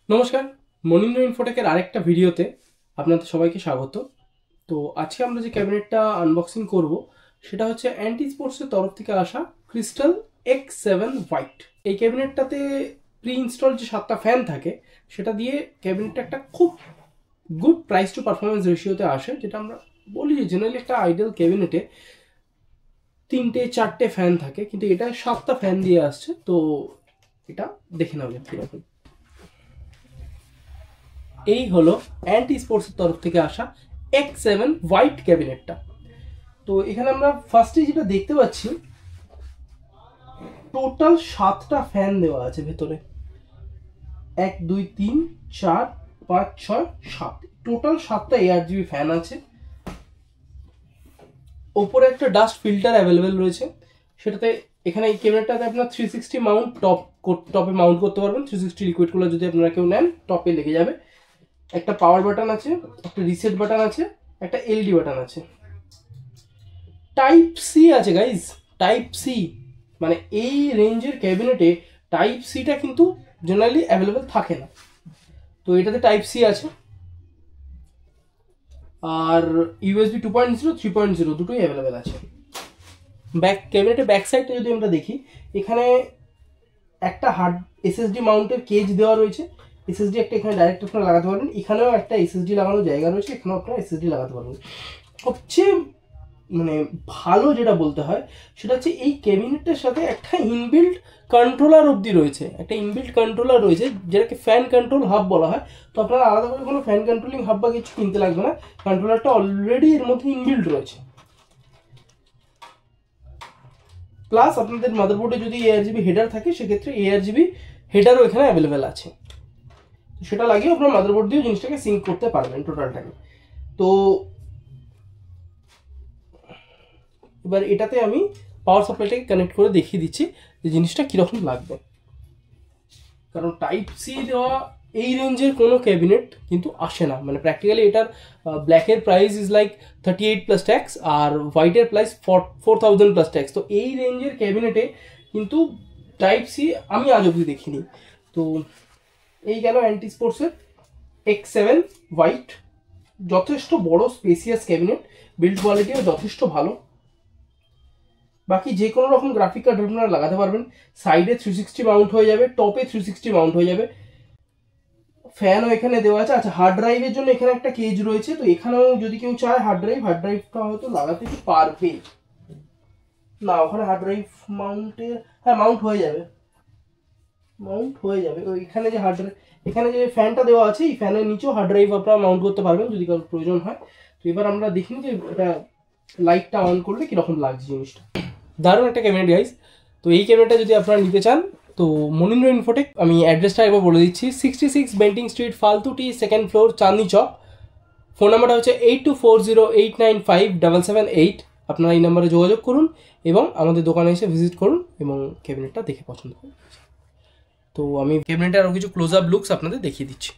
নমস্কার, মনিন্দ্র ইনফোটেকের আরেকটা ভিডিওতে আপনাদের সবাইকে স্বাগত। তো আজকে আমরা যে ক্যাবিনেটটা আনবক্সিং করব সেটা হচ্ছে অ্যান্টি স্পোর্টসের তরফ থেকে আসা ক্রিস্টাল X7 হোয়াইট। এই ক্যাবিনেটটাতে প্রি ইনস্টল যে 7টা ফ্যান থাকে সেটা দিয়ে ক্যাবিনেটটা একটা খুব গুড প্রাইস টু পারফরমেন্স রেশিওতে আসে, যেটা আমরা বলি যে জেনারেলি একটা আইডল ক্যাবিনেটে 3-4টে ফ্যান থাকে, কিন্তু এটা 7টা ফ্যান দিয়ে আসছে। তো এটা দেখে নেওয়া যাক কীরকম। এই হলো অ্যান্টি স্পোর্টসের তরফ থেকে আসা X7 হোয়াইট ক্যাবিনেটটা। তো এখানে আমরা ফার্স্টে যেটা দেখতে পাচ্ছি, টোটাল 7টা ফ্যান দেওয়া আছে ভেতরে। 1 2 3 4 5 6 7, টোটাল 7টা ARGB ফ্যান আছে। ওপরে একটা ডাস্ট ফিল্টার অ্যাভেলেবেল রয়েছে, সেটাতে এখানে এই ক্যাবিনেটটাতে আপনার 360 মাউন্ট টপে মাউন্ট করতে পারবেন। 360 লিকুইড কুলার যদি আপনারা কেউ নেন টপে লেগে যাবে। একটা পাওয়ার বাটন আছে, একটা রিসেট বাটন আছে, একটা এলডি বাটন আছে, টাইপ সি আছে গাইজ। টাইপ সি মানে এই রেঞ্জের ক্যাবিনেটে টাইপ সিটা কিন্তু জেনারেলি অ্যাভেলেবেল থাকে না, তো এটাতে টাইপ সি আছে। আর ইউএসবি 2.0 3.0 দুটোই অ্যাভেলেবেল আছে। ক্যাবিনেটের ব্যাক সাইডটা যদি আমরা দেখি, এখানে একটা হার্ড এসএসডি মাউন্টের কেজ দেওয়া রয়েছে। এসএসডি একটা এখানে ডাইরেক্ট আপনারা লাগাতে পারবেন, এখানেও একটা এসএসডি লাগানোর জায়গা রয়েছে, এখানেও আপনারা এসএসডি লাগাতে পারবেন। সবচেয়ে মানে ভালো যেটা বলতে হয় সেটা হচ্ছে এই ক্যাবিনেটের সাথে একটা ইনবিল্ট কন্ট্রোলার অবধি রয়েছে। একটা ইনবিল্ট কন্ট্রোলার রয়েছে যেটাকে ফ্যান কন্ট্রোল হাব বলা হয়। তো আপনারা আলাদা করে কোনো ফ্যান কন্ট্রোলিং হাব বা কিছু কিনতে লাগবে না, কন্ট্রোলারটা অলরেডি এর মধ্যে ইনবিল্ট রয়েছে। প্লাস আপনাদের মাদারবোর্ডে যদি ARGB হেডার থাকে সেক্ষেত্রে ARGB হেডারও এখানে অ্যাভেলেবেল আছে, সেটা লাগিয়ে আপনার মাদারবোর্ড দিয়ে জিনিসটাকে সিঙ্ক করতে পারবেন টোটালটাকে। তো এবার এটাতে আমি পাওয়ার সাপ্লাইটাকে কানেক্ট করে দেখিয়ে দিচ্ছি যে জিনিসটা কীরকম লাগবে। কারণ টাইপ সি দেওয়া এই রেঞ্জের কোনো ক্যাবিনেট কিন্তু আসে না, মানে প্র্যাকটিক্যালি এটার ব্ল্যাকের price is like 38 plus tax আর হোয়াইটের প্রাইস 4000 প্লাস ট্যাক্স। তো এই রেঞ্জের ক্যাবিনেটে কিন্তু টাইপ সি আমি আজ অবধি দেখিনি। তো এই গেল অ্যান্টি স্পোর্টসের X7 হোয়াইট। যথেষ্ট বড় স্পেসিয়াস ক্যাবিনেট, বিল্ড কোয়ালিটিও যথেষ্ট ভালো। বাকি যে কোনো রকম গ্রাফিক কার্ড আপনারা লাগাতে পারবেন। সাইডে 360 মাউন্ট হয়ে যাবে, টপে 360 মাউন্ট হয়ে যাবে। ফ্যানও এখানে দেওয়া আছে। আচ্ছা, হার্ড ড্রাইভের জন্য এখানে একটা কেজ রয়েছে, তো এখানেও যদি কেউ চায় হার্ড ড্রাইভটা হয়তো লাগাতে পারবে না। ওখানে হার্ড ড্রাইভ মাউন্টের, হ্যাঁ মাউন্ট হয়ে যাবে, ওই এখানে যে এখানে যে ফ্যানটা দেওয়া আছে এই ফ্যানের নিচেও হার্ড ড্রাইভ আপনারা মাউন্ট করতে পারবেন যদি কারোর প্রয়োজন হয়। তো এবার আমরা দেখিনি যে এটা লাইটটা অন করলে কীরকম লাগছে জিনিসটা। দারুণ একটা ক্যাবিনেট গাইজ। তো এই ক্যাবিনেটটা যদি আপনারা নিতে চান তো মনিন্দ্র ইনফোটেক, আমি অ্যাড্রেসটা একবার বলে দিচ্ছি, 66 Bentinck street, ফালতুটি, 2nd floor, Chandni Chowk. Phone নাম্বারটা হচ্ছে 8240895778। আপনারা এই নাম্বারে যোগাযোগ করুন এবং আমাদের দোকানে এসে ভিজিট করুন এবং ক্যাবিনেটটা দেখে পছন্দ করুন। তো আমি ক্যাবিনেটের আরও কিছু ক্লোজ আপ লুকস আপনাদের দেখিয়ে দিচ্ছি।